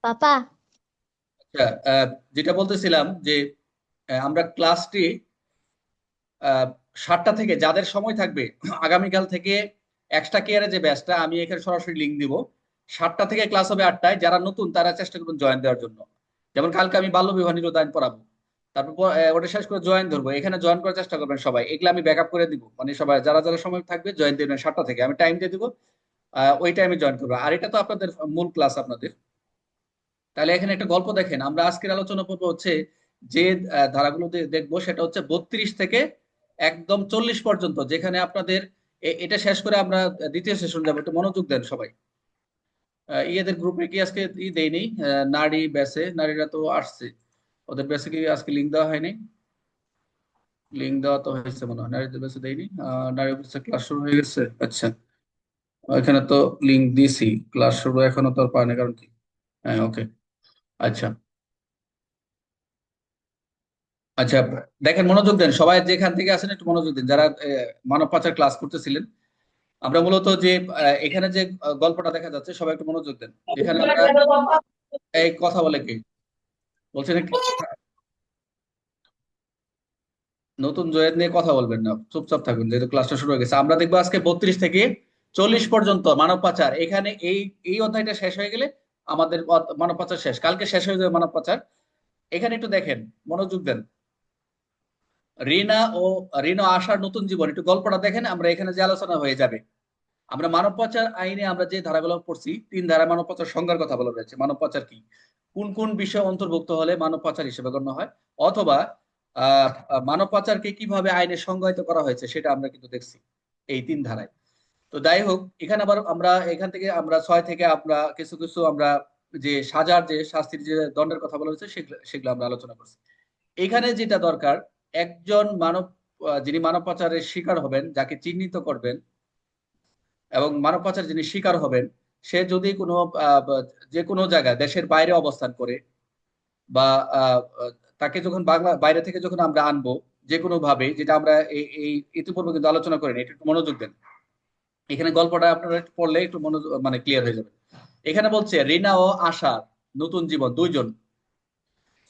পাপা। আচ্ছা, যেটা বলতেছিলাম যে আমরা ক্লাসটি 7টা থেকে যাদের সময় থাকবে আগামীকাল থেকে এক্সট্রা কেয়ারে যে ব্যাচটা আমি এখানে সরাসরি লিঙ্ক দিব। 7টা থেকে ক্লাস হবে 8টায়, যারা নতুন তারা চেষ্টা করবেন জয়েন দেওয়ার জন্য। যেমন কালকে আমি বাল্য বিবাহ নিরোধ পড়াবো, তারপর ওটা শেষ করে জয়েন ধরবো, এখানে জয়েন করার চেষ্টা করবেন সবাই। এগুলো আমি ব্যাকআপ করে দিব, মানে সবাই যারা যারা সময় থাকবে জয়েন দেবেন 7টা থেকে, আমি টাইম দিয়ে দিব। ওই টাইমে জয়েন করবো। আর এটা তো আপনাদের মূল ক্লাস আপনাদের। তাহলে এখানে একটা গল্প দেখেন, আমরা আজকের আলোচনা করবো হচ্ছে যে ধারাগুলো দেখবো সেটা হচ্ছে 32 থেকে একদম 40 পর্যন্ত, যেখানে আপনাদের এটা শেষ করে আমরা দ্বিতীয় সেশন যাবো। একটু মনোযোগ দেন সবাই। ইয়েদের গ্রুপে কি আজকে দেয়নি? নারী ব্যাচে নারীরা তো আসছে, ওদের ব্যাচে কি আজকে লিঙ্ক দেওয়া হয়নি? লিঙ্ক দেওয়া তো হয়েছে মনে হয়, নারীদের ব্যাচে দেয়নি। নারী ব্যাচে ক্লাস শুরু হয়ে গেছে, আচ্ছা। এখানে তো লিঙ্ক দিছি, ক্লাস শুরু এখনো তো আর পায়নি, কারণ কি? হ্যাঁ, ওকে। আচ্ছা, আচ্ছা, দেখেন মনোযোগ দেন সবাই, যেখান থেকে আছেন একটু মনোযোগ দিন, যারা মানব পাচার ক্লাস করতেছিলেন। আমরা মূলত যে এখানে যে গল্পটা দেখা যাচ্ছে, সবাই একটু মনোযোগ দেন। এখানে আমরা এই কথা বলে কি বলছেন নতুন জয়ের নিয়ে কথা বলবেন না, চুপচাপ থাকবেন, যেহেতু ক্লাসটা শুরু হয়ে গেছে। আমরা দেখবো আজকে 32 থেকে 40 পর্যন্ত মানব পাচার। এখানে এই এই অধ্যায়টা শেষ হয়ে গেলে আমাদের মানব পাচার শেষ, কালকে শেষ হয়ে যাবে মানব পাচার। এখানে একটু দেখেন, মনোযোগ দেন। রিনা ও রিনা আশার নতুন জীবন, একটু গল্পটা দেখেন, আমরা এখানে যে আলোচনা হয়ে যাবে। আমরা মানব পাচার আইনে আমরা যে ধারাগুলো পড়ছি, 3 ধারা মানব পাচার সংজ্ঞার কথা বলা রয়েছে। মানব পাচার কি, কোন কোন বিষয় অন্তর্ভুক্ত হলে মানব পাচার হিসেবে গণ্য হয়, অথবা মানব পাচারকে কিভাবে আইনে সংজ্ঞায়িত করা হয়েছে সেটা আমরা কিন্তু দেখছি এই 3 ধারায়। তো যাই হোক, এখানে আবার আমরা এখান থেকে আমরা 6 থেকে আমরা কিছু কিছু আমরা যে সাজার যে শাস্তির যে দণ্ডের কথা বলা হয়েছে সেগুলো সেগুলো আমরা আলোচনা করছি। এখানে যেটা দরকার, একজন মানব যিনি মানব পাচারের শিকার হবেন, যাকে চিহ্নিত করবেন, এবং মানব পাচার যিনি শিকার হবেন, সে যদি কোনো যে কোনো জায়গায় দেশের বাইরে অবস্থান করে, বা আহ, আহ, তাকে যখন বাইরে থেকে যখন আমরা আনবো, যে কোনো ভাবে, যেটা আমরা এই এই ইতিপূর্বে কিন্তু আলোচনা করিনি, এটা একটু মনোযোগ দেন। এখানে গল্পটা আপনারা একটু পড়লে একটু মনোযোগ মানে ক্লিয়ার হয়ে যাবে। এখানে বলছে রিনা ও আশার নতুন জীবন, দুইজন।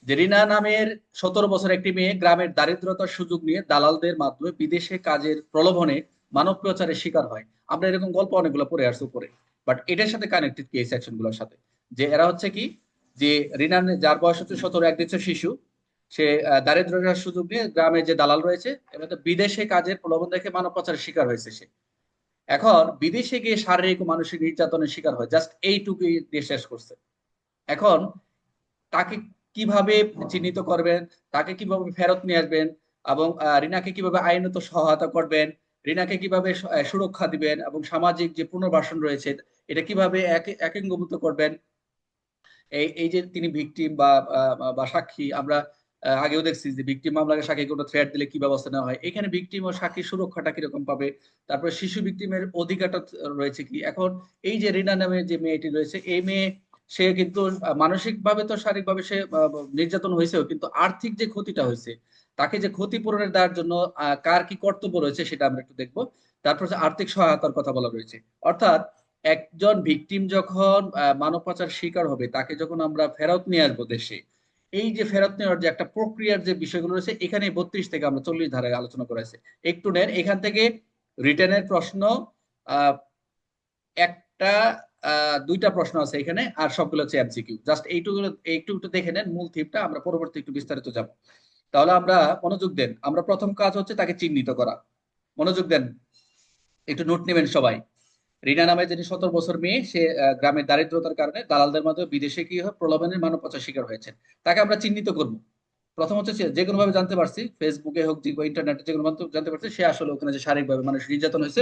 যে রিনা নামের 17 বছর একটি মেয়ে গ্রামের দারিদ্রতার সুযোগ নিয়ে দালালদের মাধ্যমে বিদেশে কাজের প্রলোভনে মানব পাচারের শিকার হয়। আমরা এরকম গল্প অনেকগুলো পড়ে আসছি উপরে, বাট এটার সাথে কানেক্টেড কি এই সেকশন গুলোর সাথে, যে এরা হচ্ছে কি, যে রিনা, যার বয়স হচ্ছে 17, একদিন শিশু, সে দারিদ্রতার সুযোগ নিয়ে গ্রামের যে দালাল রয়েছে এবার তো বিদেশে কাজের প্রলোভন দেখে মানব পাচারের শিকার হয়েছে সে। এখন বিদেশে গিয়ে শারীরিক ও মানসিক নির্যাতনের শিকার হয়, জাস্ট এইটুকুই দিয়ে শেষ করছে। এখন তাকে কিভাবে চিহ্নিত করবেন, তাকে কিভাবে ফেরত নিয়ে আসবেন, এবং রিনাকে কিভাবে আইনত সহায়তা করবেন, রিনাকে কিভাবে সুরক্ষা দিবেন, এবং সামাজিক যে পুনর্বাসন রয়েছে এটা কিভাবে একীভূত করবেন। এই এই যে তিনি ভিকটিম বা সাক্ষী, আমরা আগেও দেখছি যে ভিকটিম মামলাকে সাক্ষী কোনো থ্রেট দিলে কি ব্যবস্থা নেওয়া হয়, এখানে ভিকটিম ও সাক্ষী সুরক্ষাটা কিরকম পাবে। তারপরে শিশু ভিকটিমের অধিকারটা রয়েছে কি। এখন এই যে রিনা নামে যে মেয়েটি রয়েছে, এই মেয়ে, সে কিন্তু মানসিক ভাবে তো শারীরিক ভাবে সে নির্যাতন হয়েছেও, কিন্তু আর্থিক যে ক্ষতিটা হয়েছে, তাকে যে ক্ষতিপূরণের দেওয়ার জন্য কার কি কর্তব্য রয়েছে সেটা আমরা একটু দেখবো। তারপর হচ্ছে আর্থিক সহায়তার কথা বলা রয়েছে। অর্থাৎ একজন ভিকটিম যখন মানব পাচার শিকার হবে, তাকে যখন আমরা ফেরত নিয়ে আসবো দেশে, এই যে ফেরত নেওয়ার যে একটা প্রক্রিয়ার যে বিষয়গুলো রয়েছে, এখানে 32 থেকে আমরা 40 ধারায় আলোচনা করেছে। একটু নেন এখান থেকে রিটার্নের প্রশ্ন, আহ একটা দুইটা প্রশ্ন আছে এখানে, আর সবগুলো হচ্ছে এমসিকিউ। জাস্ট এইটুকু একটু একটু দেখে নেন মূল থিমটা, আমরা পরবর্তী একটু বিস্তারিত যাব। তাহলে আমরা মনোযোগ দেন, আমরা প্রথম কাজ হচ্ছে তাকে চিহ্নিত করা। মনোযোগ দেন, একটু নোট নেবেন সবাই। রিনা নামে যিনি 17 বছর মেয়ে, সে গ্রামের দারিদ্রতার কারণে দালালদের মাধ্যমে বিদেশে কি হয় প্রলোভনের মানব পাচার শিকার হয়েছেন। তাকে আমরা চিহ্নিত করব। প্রথম হচ্ছে যে কোনো ভাবে জানতে পারছি, ফেসবুকে হোক বা ইন্টারনেটে যে কোনো মাধ্যমে জানতে পারছি সে আসলে ওখানে যে শারীরিকভাবে মানুষ নির্যাতন হয়েছে,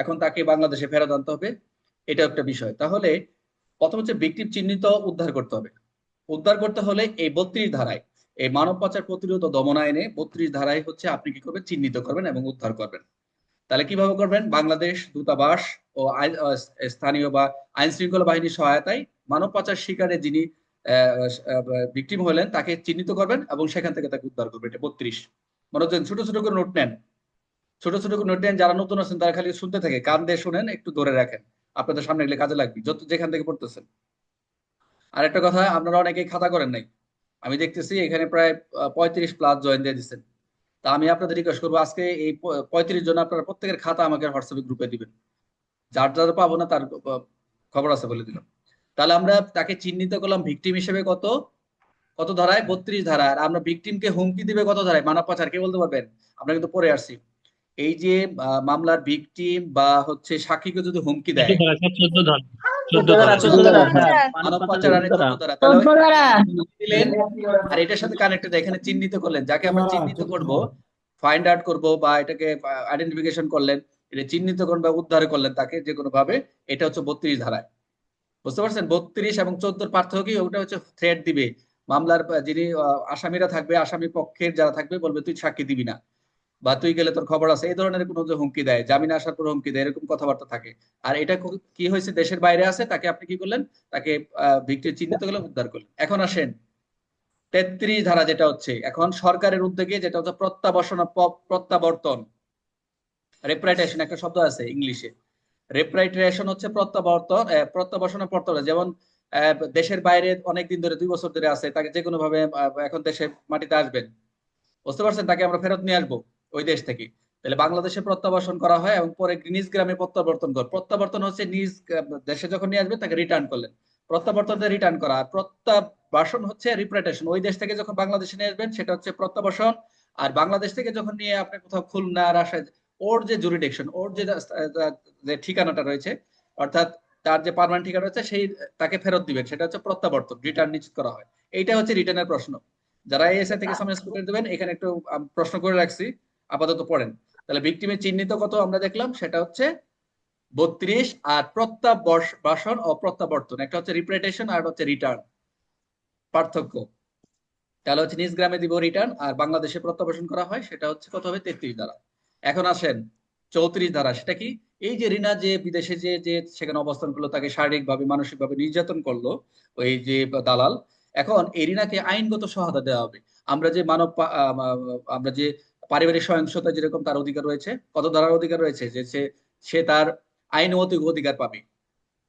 এখন তাকে বাংলাদেশে ফেরত আনতে হবে। এটা একটা বিষয়। তাহলে প্রথম হচ্ছে ভিকটিম চিহ্নিত, উদ্ধার করতে হবে। উদ্ধার করতে হলে এই 32 ধারায়, এই মানব পাচার প্রতিরোধ ও দমন আইনে 32 ধারায় হচ্ছে আপনি কি করবেন, চিহ্নিত করবেন এবং উদ্ধার করবেন। তাহলে কিভাবে করবেন, বাংলাদেশ দূতাবাস ও স্থানীয় বা আইন শৃঙ্খলা বাহিনীর সহায়তায় মানব পাচার শিকারে যিনি ভিকটিম হলেন তাকে চিহ্নিত করবেন এবং সেখান থেকে তাকে উদ্ধার করবেন। এটা 32। মনোযোগ, ছোট ছোট করে নোট নেন, ছোট ছোট করে নোট নেন। যারা নতুন আছেন তারা খালি শুনতে থাকে, কান দিয়ে শুনেন, একটু ধরে রাখেন, আপনাদের সামনে এগুলো কাজে লাগবে যত যেখান থেকে পড়তেছেন। আরেকটা কথা, আপনারা অনেকেই খাতা করেন নাই, আমি দেখতেছি এখানে প্রায় 35+ জয়েন দিয়ে দিচ্ছেন। তা আমি আপনাদের রিকোয়েস্ট করবো আজকে এই 35 জন আপনারা প্রত্যেকের খাতা আমাকে হোয়াটসঅ্যাপে গ্রুপে দিবেন। যার যার পাবো না তার খবর আছে বলে দিলাম। তাহলে আমরা তাকে চিহ্নিত করলাম ভিকটিম হিসেবে কত, কত ধারায়, 32 ধারায়। আর আমরা ভিকটিমকে হুমকি দিবে কত ধারায়, মানব পাচার, কে বলতে পারবেন? আমরা কিন্তু পড়ে আসছি এই যে মামলার ভিকটিম বা হচ্ছে সাক্ষীকে যদি হুমকি দেয়, 14 ধারা স্যার, 14 ধারা, 14 চোদ্দ ধারা, ধারা। 14 ধারা স্যার। মানব মানব পাচারের পাচার 14 আইনে ধারা। 14 ধারা, তাহলে 14 ধারা। দিলেন। আর এটার সাথে কানেক্টেড এখানে চিহ্নিত করলেন, যাকে আমরা চিহ্নিত করব, ফাইন্ড আউট করব বা এটাকে আইডেন্টিফিকেশন করলেন, এটা চিহ্নিত করবেন বা উদ্ধার করলেন তাকে যে কোনো ভাবে, এটা হচ্ছে 32 ধারায়। বুঝতে পারছেন? 32 এবং 14 পার্থক্য কি? ওটা হচ্ছে থ্রেট দিবে মামলার যিনি আসামিরা থাকবে, আসামি পক্ষের যারা থাকবে বলবে তুই সাক্ষী দিবি না, বা তুই গেলে তোর খবর আছে, এই ধরনের কোনো যে হুমকি দেয়, জামিনে আসার পর হুমকি দেয়, এরকম কথাবার্তা থাকে। আর এটা কি হয়েছে, দেশের বাইরে আছে, তাকে আপনি কি করলেন, তাকে ভিক্টিম চিহ্নিত করলেন, উদ্ধার করলেন। এখন আসেন 33 ধারা, যেটা হচ্ছে এখন সরকারের উদ্যোগে, যেটা হচ্ছে প্রত্যাবাসন প্রত্যাবর্তন, রেপ্রাইটেশন একটা শব্দ আছে ইংলিশে। রেপ্রাইটেশন হচ্ছে প্রত্যাবর্তন, প্রত্যাবাসন প্রত্যাবর্তন। যেমন দেশের বাইরে অনেকদিন ধরে, 2 বছর ধরে আছে, তাকে যে কোনো ভাবে এখন দেশে মাটিতে আসবেন, বুঝতে পারছেন, তাকে আমরা ফেরত নিয়ে আসবো ওই দেশ থেকে। তাহলে বাংলাদেশে প্রত্যাবাসন করা হয় এবং পরে নিজ গ্রামে প্রত্যাবর্তন কর। প্রত্যাবর্তন হচ্ছে নিজ দেশে যখন নিয়ে আসবে তাকে রিটার্ন করলেন, প্রত্যাবর্তন রিটার্ন করা। আর প্রত্যাবাসন হচ্ছে রিপ্রেটেশন, ওই দেশ থেকে যখন বাংলাদেশে নিয়ে আসবেন সেটা হচ্ছে প্রত্যাবাসন। আর বাংলাদেশ থেকে যখন নিয়ে আপনি কোথাও খুলনা, রাজশাহী, ওর যে জুরিডিকশন, ওর যে যে ঠিকানাটা রয়েছে, অর্থাৎ তার যে পার্মানেন্ট ঠিকানা রয়েছে, সেই তাকে ফেরত দিবেন, সেটা হচ্ছে প্রত্যাবর্তন, রিটার্ন নিশ্চিত করা হয়। এইটা হচ্ছে রিটার্নের প্রশ্ন। যারা এএসআই থেকে সামনে স্টুডেন্ট দেবেন, এখানে একটু প্রশ্ন করে রাখছি, আপাতত পড়েন। তাহলে ভিকটিমের চিহ্নিত কত আমরা দেখলাম, সেটা হচ্ছে 32। আর প্রত্যাবাসন ও প্রত্যাবর্তন, একটা হচ্ছে রিপ্রেটেশন আর হচ্ছে রিটার্ন, পার্থক্য। তাহলে হচ্ছে নিজ গ্রামে দিব রিটার্ন, আর বাংলাদেশে প্রত্যাবাসন করা হয়, সেটা হচ্ছে কত হবে, 33 ধারা। এখন আসেন 34 ধারা, সেটা কি? এই যে রিনা যে বিদেশে যে যে সেখানে অবস্থান করলো, তাকে শারীরিক ভাবে মানসিক ভাবে নির্যাতন করলো ওই যে দালাল, এখন এই রিনাকে আইনগত সহায়তা দেওয়া হবে। আমরা যে আমরা যে পারিবারিক সহিংসতা যেরকম তার অধিকার রয়েছে, কত ধারার অধিকার রয়েছে, যে সে সে তার আইনগত অধিকার পাবে।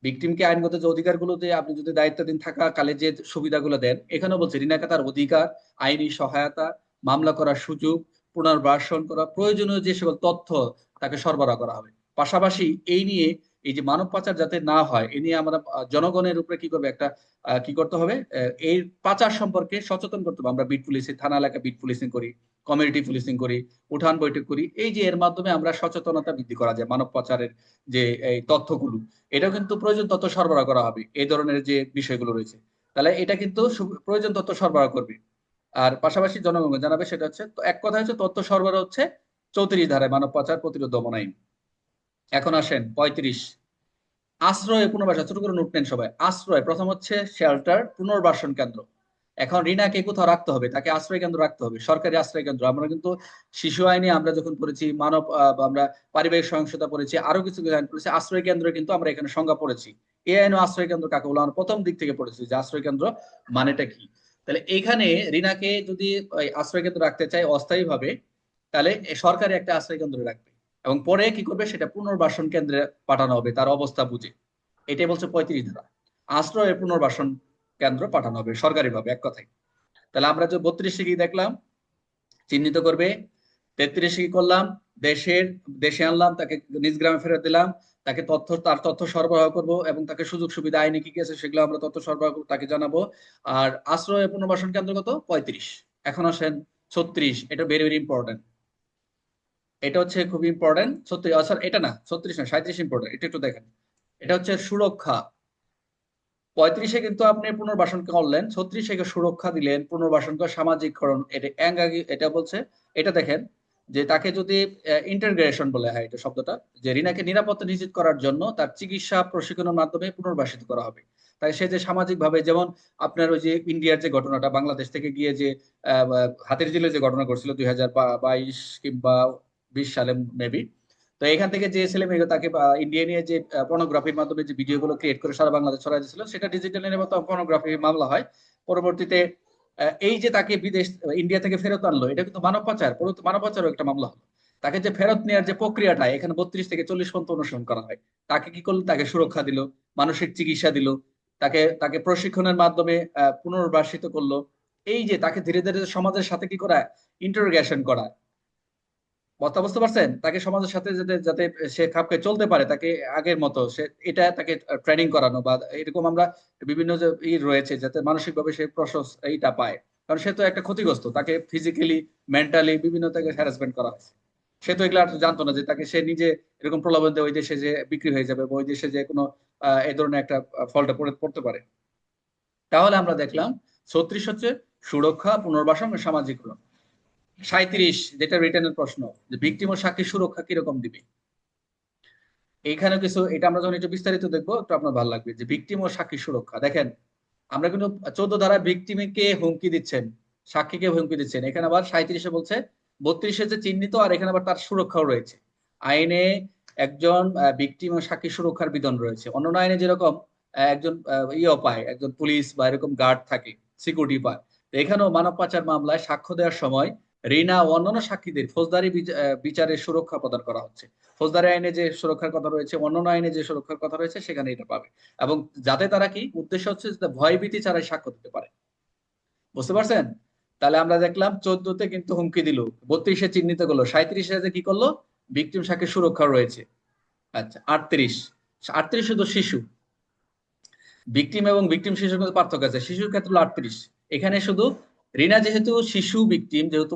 ভিকটিমকে আইনগত যে অধিকারগুলোতে আপনি যদি দায়িত্বাধীন থাকা কালে যে সুবিধাগুলো দেন, এখানে বলছে রিনাকে তার অধিকার, আইনি সহায়তা, মামলা করার সুযোগ, পুনর্বাসন করা, প্রয়োজনীয় যে সকল তথ্য তাকে সরবরাহ করা হবে। পাশাপাশি এই নিয়ে, এই যে মানব পাচার যাতে না হয়, এ নিয়ে আমরা জনগণের উপরে কি করবে, একটা কি করতে হবে, এই পাচার সম্পর্কে সচেতন করতে হবে। আমরা বিট পুলিশিং, থানা এলাকায় বিট পুলিশিং করি, কমিউনিটি পুলিশিং করি, উঠান বৈঠক করি, এই যে এর মাধ্যমে আমরা সচেতনতা বৃদ্ধি করা যায় মানব পাচারের যে এই তথ্যগুলো, এটাও কিন্তু প্রয়োজন তথ্য সরবরাহ করা হবে এই ধরনের যে বিষয়গুলো রয়েছে। তাহলে এটা কিন্তু প্রয়োজন তথ্য সরবরাহ করবে। আর পাশাপাশি জনগণকে জানাবে, সেটা হচ্ছে তো এক কথা হচ্ছে তথ্য সরবরাহ হচ্ছে 34 ধারায় মানব পাচার প্রতিরোধ দমন আইন। এখন আসেন 35, আশ্রয় পুনর্বাসন। ছোট করে নোট নেন সবাই। আশ্রয়, প্রথম হচ্ছে শেল্টার, পুনর্বাসন কেন্দ্র। এখন রিনাকে কোথাও রাখতে হবে, তাকে আশ্রয় কেন্দ্র রাখতে হবে, সরকারি আশ্রয় কেন্দ্র। আমরা কিন্তু শিশু আইনে আমরা যখন পড়েছি, মানব আমরা পারিবারিক সহিংসতা পড়েছি, আরো কিছু আইন পড়েছি, আশ্রয় কেন্দ্র কিন্তু আমরা এখানে সংজ্ঞা পড়েছি। এই আইনও আশ্রয় কেন্দ্র কাকে বলে আমরা প্রথম দিক থেকে পড়েছি, যে আশ্রয় কেন্দ্র মানেটা কি। তাহলে এইখানে রিনাকে যদি আশ্রয় কেন্দ্র রাখতে চাই অস্থায়ী ভাবে, তাহলে সরকারি একটা আশ্রয় কেন্দ্র রাখবে, এবং পরে কি করবে, সেটা পুনর্বাসন কেন্দ্রে পাঠানো হবে তার অবস্থা বুঝে। এটাই বলছে 35 ধারা, আশ্রয় পুনর্বাসন কেন্দ্র পাঠানো হবে সরকারিভাবে, এক কথায়। তাহলে আমরা যে 32 কি দেখলাম, চিহ্নিত করবে। 33 কি করলাম, দেশের দেশে আনলাম, তাকে নিজ গ্রামে ফেরত দিলাম, তাকে তার তথ্য সরবরাহ করব, এবং তাকে সুযোগ সুবিধা আইনি কি কি আছে সেগুলো আমরা তথ্য সরবরাহ করবো, তাকে জানাবো। আর আশ্রয় পুনর্বাসন কেন্দ্র কত, 35। এখন আসেন 36, এটা ভেরি ভেরি ইম্পর্টেন্ট। এটা হচ্ছে খুব ইম্পর্টেন্ট 36, স্যার এটা না 36 না 37 ইম্পর্টেন্ট, এটা একটু দেখেন। এটা হচ্ছে সুরক্ষা। 35-এ কিন্তু আপনি পুনর্বাসন করলেন, 36-এ সুরক্ষা দিলেন, পুনর্বাসন করে সামাজিককরণ, এটা এটা বলছে। এটা দেখেন, যে তাকে যদি ইন্টারগ্রেশন বলে হয় এটা শব্দটা, যে রিনাকে নিরাপত্তা নিশ্চিত করার জন্য তার চিকিৎসা প্রশিক্ষণের মাধ্যমে পুনর্বাসিত করা হবে। তাই সে যে সামাজিক ভাবে, যেমন আপনার ওই যে ইন্ডিয়ার যে ঘটনাটা, বাংলাদেশ থেকে গিয়ে যে হাতির ঝিলে যে ঘটনা ঘটছিল 2022 কিংবা 20 সালে মেবি। তো এখান থেকে যে ছেলে মেয়ে তাকে ইন্ডিয়া নিয়ে যে পর্নোগ্রাফির মাধ্যমে যে ভিডিও গুলো ক্রিয়েট করে সারা বাংলাদেশ ছড়াই দিয়েছিল, সেটা ডিজিটাল নিরাপত্তা পর্নোগ্রাফি মামলা হয়। পরবর্তীতে এই যে তাকে বিদেশ ইন্ডিয়া থেকে ফেরত আনলো, এটা কিন্তু মানব পাচার, পরবর্তী মানব পাচারও একটা মামলা হলো। তাকে যে ফেরত নেওয়ার যে প্রক্রিয়াটা, এখানে 32 থেকে 40 পর্যন্ত অনুসরণ করা হয়। তাকে কি করলো, তাকে সুরক্ষা দিল, মানসিক চিকিৎসা দিল, তাকে তাকে প্রশিক্ষণের মাধ্যমে পুনর্বাসিত করলো। এই যে তাকে ধীরে ধীরে সমাজের সাথে কি করা, ইন্টারোগেশন করা, কথা বুঝতে পারছেন, তাকে সমাজের সাথে যাতে যাতে সে খাপ খেয়ে চলতে পারে তাকে আগের মতো, সে এটা তাকে ট্রেনিং করানো, বা এরকম আমরা বিভিন্ন যে রয়েছে যাতে মানসিক ভাবে সে এইটা পায়। কারণ সে তো একটা ক্ষতিগ্রস্ত, তাকে ফিজিক্যালি মেন্টালি বিভিন্ন তাকে হ্যারাসমেন্ট করা হয়েছে। সে তো এগুলো আর জানতো না যে তাকে সে নিজে এরকম প্রলোভন দেয় ওই দেশে যে বিক্রি হয়ে যাবে, বা ওই দেশে যে কোনো এই ধরনের একটা ফলটা পড়তে পারে। তাহলে আমরা দেখলাম 36 হচ্ছে সুরক্ষা, পুনর্বাসন ও সামাজিকরণ। 37 যেটা রিটার্নের প্রশ্ন, যে ভিকটিম ও সাক্ষী সুরক্ষা কিরকম দিবে। এইখানে কিছু, এটা আমরা যখন একটু বিস্তারিত দেখবো একটু আপনার ভালো লাগবে, যে ভিকটিম ও সাক্ষী সুরক্ষা। দেখেন আমরা কিন্তু 14 ধারা ভিকটিমকে হুমকি দিচ্ছেন, সাক্ষীকে হুমকি দিচ্ছেন, এখানে আবার 37-এ বলছে 32-এ যে চিহ্নিত, আর এখানে আবার তার সুরক্ষাও রয়েছে। আইনে একজন ভিকটিম ও সাক্ষী সুরক্ষার বিধান রয়েছে। অন্যান্য আইনে যেরকম একজন ইয়ে পায়, একজন পুলিশ বা এরকম গার্ড থাকে, সিকিউরিটি পায়, তো এখানেও মানব পাচার মামলায় সাক্ষ্য দেওয়ার সময় রিনা ও অন্যান্য সাক্ষীদের ফৌজদারি বিচারের সুরক্ষা প্রদান করা হচ্ছে। ফৌজদারি আইনে যে সুরক্ষার কথা রয়েছে, অন্যান্য আইনে যে সুরক্ষার কথা রয়েছে, সেখানে এটা পাবে। এবং যাতে তারা কি উদ্দেশ্য হচ্ছে, যাতে ভয়ভীতি ছাড়াই সাক্ষ্য দিতে পারে। বুঝতে পারছেন? তাহলে আমরা দেখলাম 14-তে কিন্তু হুমকি দিল, 32-এ চিহ্নিত করলো, 37-এ যে কি করলো, ভিকটিম সাক্ষী সুরক্ষা রয়েছে। আচ্ছা 38, 38 শুধু শিশু, ভিকটিম এবং ভিকটিম শিশুর মধ্যে পার্থক্য আছে। শিশুর ক্ষেত্রে হলো 38, এখানে শুধু রিনা যেহেতু শিশু ভিকটিম, যেহেতু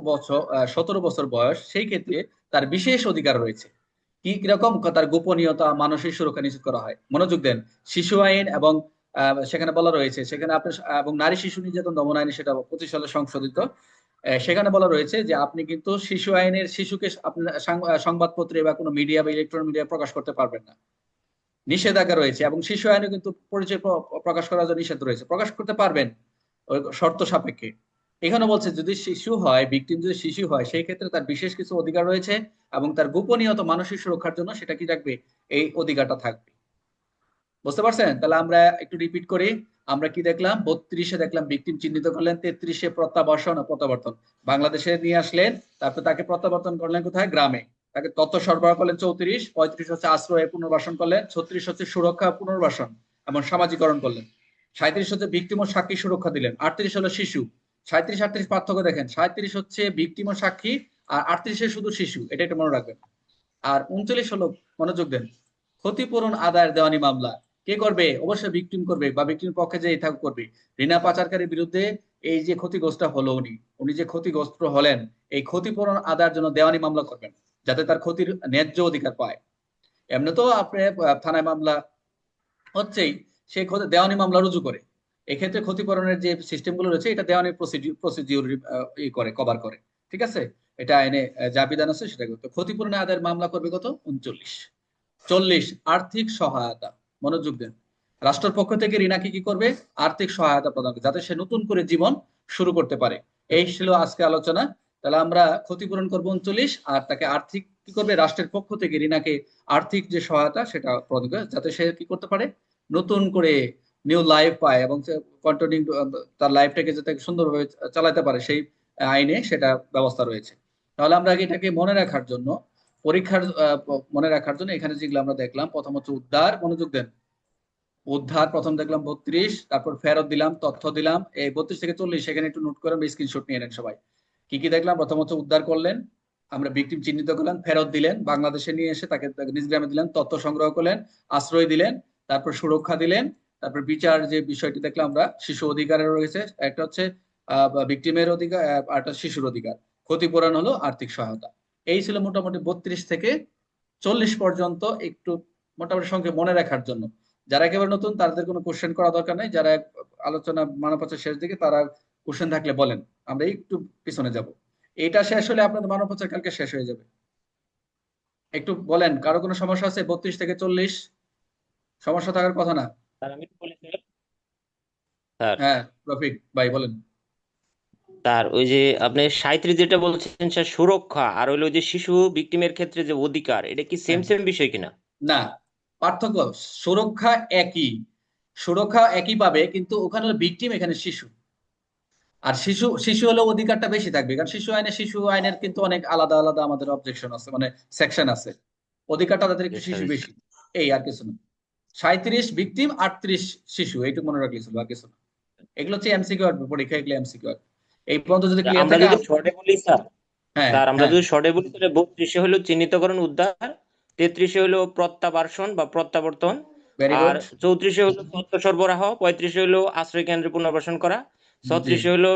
17 বছর বয়স, সেই ক্ষেত্রে তার বিশেষ অধিকার রয়েছে। কি কিরকম, তার গোপনীয়তা, মানসিক সুরক্ষা নিশ্চিত করা হয়। মনোযোগ দেন, শিশু আইন এবং সেখানে বলা রয়েছে, সেখানে আপনার এবং নারী শিশু নির্যাতন দমন আইনে সেটা 25 সালে সংশোধিত। সেখানে বলা রয়েছে যে আপনি কিন্তু শিশু আইনের শিশুকে আপনার সংবাদপত্রে বা কোনো মিডিয়া বা ইলেকট্রনিক মিডিয়া প্রকাশ করতে পারবেন না, নিষেধাজ্ঞা রয়েছে। এবং শিশু আইনে কিন্তু পরিচয় প্রকাশ করার জন্য নিষেধ রয়েছে, প্রকাশ করতে পারবেন ওই শর্ত সাপেক্ষে। এখানে বলছে যদি শিশু হয়, ভিকটিম যদি শিশু হয়, সেই ক্ষেত্রে তার বিশেষ কিছু অধিকার রয়েছে, এবং তার গোপনীয়তা, মানসিক সুরক্ষার জন্য সেটা কি থাকবে, এই অধিকারটা থাকবে। বুঝতে পারছেন? তাহলে আমরা একটু রিপিট করি। আমরা কি দেখলাম, 32-এ দেখলাম ভিকটিম চিহ্নিত করলেন, 33-এ প্রত্যাবাসন ও প্রত্যাবর্তন, বাংলাদেশে নিয়ে আসলেন, তারপর তাকে প্রত্যাবর্তন করলেন কোথায়, গ্রামে। তাকে তথ্য সরবরাহ করলেন 34, 35 হচ্ছে আশ্রয় পুনর্বাসন করলেন, 36 হচ্ছে সুরক্ষা পুনর্বাসন এবং সামাজিকরণ করলেন, 37 হচ্ছে ভিকটিম ও সাক্ষী সুরক্ষা দিলেন, 38 হলো শিশু। 37 38 পার্থক্য দেখেন, 37 হচ্ছে ভিকটিম ও সাক্ষী, আর 38-এ শুধু শিশু, এটা একটু মনে রাখবেন। আর 39 হলো, মনোযোগ দেন, ক্ষতিপূরণ আদায়ের দেওয়ানি মামলা। কে করবে? অবশ্যই ভিকটিম করবে, বা ভিকটিমের পক্ষে যে থাক করবে। ঋণা পাচারকারীর বিরুদ্ধে এই যে ক্ষতিগ্রস্ত হলো, উনি উনি যে ক্ষতিগ্রস্ত হলেন, এই ক্ষতিপূরণ আদায়ের জন্য দেওয়ানি মামলা করবেন, যাতে তার ক্ষতির ন্যায্য অধিকার পায়। এমনি তো আপনি থানায় মামলা হচ্ছেই, সেই দেওয়ানি মামলা রুজু করে। এক্ষেত্রে ক্ষতিপূরণের যে সিস্টেম গুলো রয়েছে, এটা দেওয়ানি প্রসিডিউর করে, কভার করে। ঠিক আছে? এটা আইনে যা বিধান আছে সেটা করতে। ক্ষতিপূরণের আদায়ের মামলা করবে কত? 39। 40 আর্থিক সহায়তা। মনোযোগ দেন, রাষ্ট্রের পক্ষ থেকে রিনাকে কি করবে? আর্থিক সহায়তা প্রদান করবে, যাতে সে নতুন করে জীবন শুরু করতে পারে। এই ছিল আজকে আলোচনা। তাহলে আমরা ক্ষতিপূরণ করবো 39, আর তাকে আর্থিক কি করবে, রাষ্ট্রের পক্ষ থেকে রিনাকে আর্থিক যে সহায়তা সেটা প্রদান করবে, যাতে সে কি করতে পারে, নতুন করে নিউ লাইফ পায়, এবং কন্টিনিউ তার লাইফটাকে যাতে সুন্দরভাবে চালাতে পারে, সেই আইনে সেটা ব্যবস্থা রয়েছে। তাহলে আমরা এটাকে মনে রাখার জন্য, পরীক্ষার মনে রাখার জন্য এখানে যেগুলো আমরা দেখলাম, প্রথম হচ্ছে উদ্ধার, মনোযোগ দেন, উদ্ধার প্রথম দেখলাম 32, তারপর ফেরত দিলাম, তথ্য দিলাম, এই 32 থেকে 40 সেখানে একটু নোট করেন, স্ক্রিনশট নিয়ে নেন সবাই। কি কি দেখলাম? প্রথম হচ্ছে উদ্ধার করলেন, আমরা ভিকটিম চিহ্নিত করলেন, ফেরত দিলেন, বাংলাদেশে নিয়ে এসে তাকে নিজ গ্রামে দিলেন, তথ্য সংগ্রহ করলেন, আশ্রয় দিলেন, তারপর সুরক্ষা দিলেন, তারপর বিচার যে বিষয়টি দেখলাম আমরা, শিশু অধিকারের রয়েছে, একটা হচ্ছে ভিকটিমের অধিকার, আর একটা শিশুর অধিকার, ক্ষতিপূরণ হলো আর্থিক সহায়তা। এই ছিল মোটামুটি 32 থেকে 40 পর্যন্ত, একটু মোটামুটি সঙ্গে মনে রাখার জন্য। যারা একেবারে নতুন তাদের কোনো কোশ্চেন করা দরকার নাই, যারা আলোচনা মানব পাচার শেষ দিকে, তারা কোশ্চেন থাকলে বলেন, আমরা একটু পিছনে যাব। এটা শেষ হলে আপনাদের মানব পাচার কালকে শেষ হয়ে যাবে। একটু বলেন, কারো কোনো সমস্যা আছে? 32 থেকে 40 সমস্যা থাকার কথা না। স্যার আমি একটু বলি স্যার। হ্যাঁ, রফিক ভাই বলেন। স্যার ওই যে আপনি 37 যেটা বলছেন স্যার, সুরক্ষা আর হইলো ওই যে শিশু ভিকটিমের ক্ষেত্রে যে অধিকার, এটা কি সেম হ্যাঁ, সেম বিষয় কিনা? না, পার্থক্য, সুরক্ষা একই, সুরক্ষা একই পাবে, কিন্তু ওখানে ভিকটিম, এখানে শিশু। আর শিশু শিশু হলে অধিকারটা বেশি থাকবে, কারণ শিশু আইনের কিন্তু অনেক আলাদা আলাদা আমাদের অবজেকশন আছে, মানে সেকশন আছে, অধিকারটা তাদের একটু Yes, sir, শিশু yes, sir. বেশি। এই আর কিছু না। 37 ভিকটিম, 38 শিশু, এইটুকু মনে রাখলে ছিল, আর কিছু না। এগুলো হচ্ছে এমসিকিউ আসবে পরীক্ষা, এগুলো এমসিকিউ আসবে। এই পর্যন্ত যদি ক্লিয়ার আমরা থাকে যদি শর্টে বলি স্যার, হ্যাঁ আমরা হ্যাঁ, যদি শর্টে বলি তাহলে 32-এ হলো চিহ্নিতকরণ উদ্ধার, 33-এ হলো প্রত্যাবাসন বা প্রত্যাবর্তন, ভেরি আর গুড। 34-এ হলো তথ্য সরবরাহ, 35-এ হলো আশ্রয় কেন্দ্রে পুনর্বাসন করা, জি, 36-এ হলো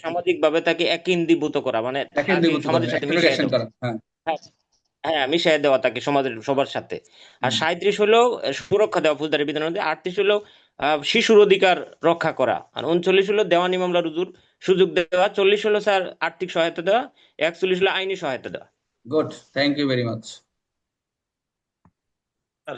সামাজিক ভাবে তাকে একীভূত করা, মানে তাকে কেন্দ্রীভূত করা, সমাজের সাথে মিশিয়ে ইন্ট্রোডাকশন দেওয়া। করা, হ্যাঁ। হ্যাঁ, হ্যাঁ, মিশিয়ে দেওয়া তাকে সমাজের সবার সাথে। আর হুম, 37 হলো সুরক্ষা দেওয়া ফৌজদারি বিধানের মধ্যে। 38 হলো শিশুর অধিকার রক্ষা করা। আর 39 হলো দেওয়ানি মামলা রুজুর সুযোগ দেওয়া। 40 হলো স্যার আর্থিক সহায়তা দেওয়া। 41 হলো আইনি সহায়তা দেওয়া। Good, thank you very much. R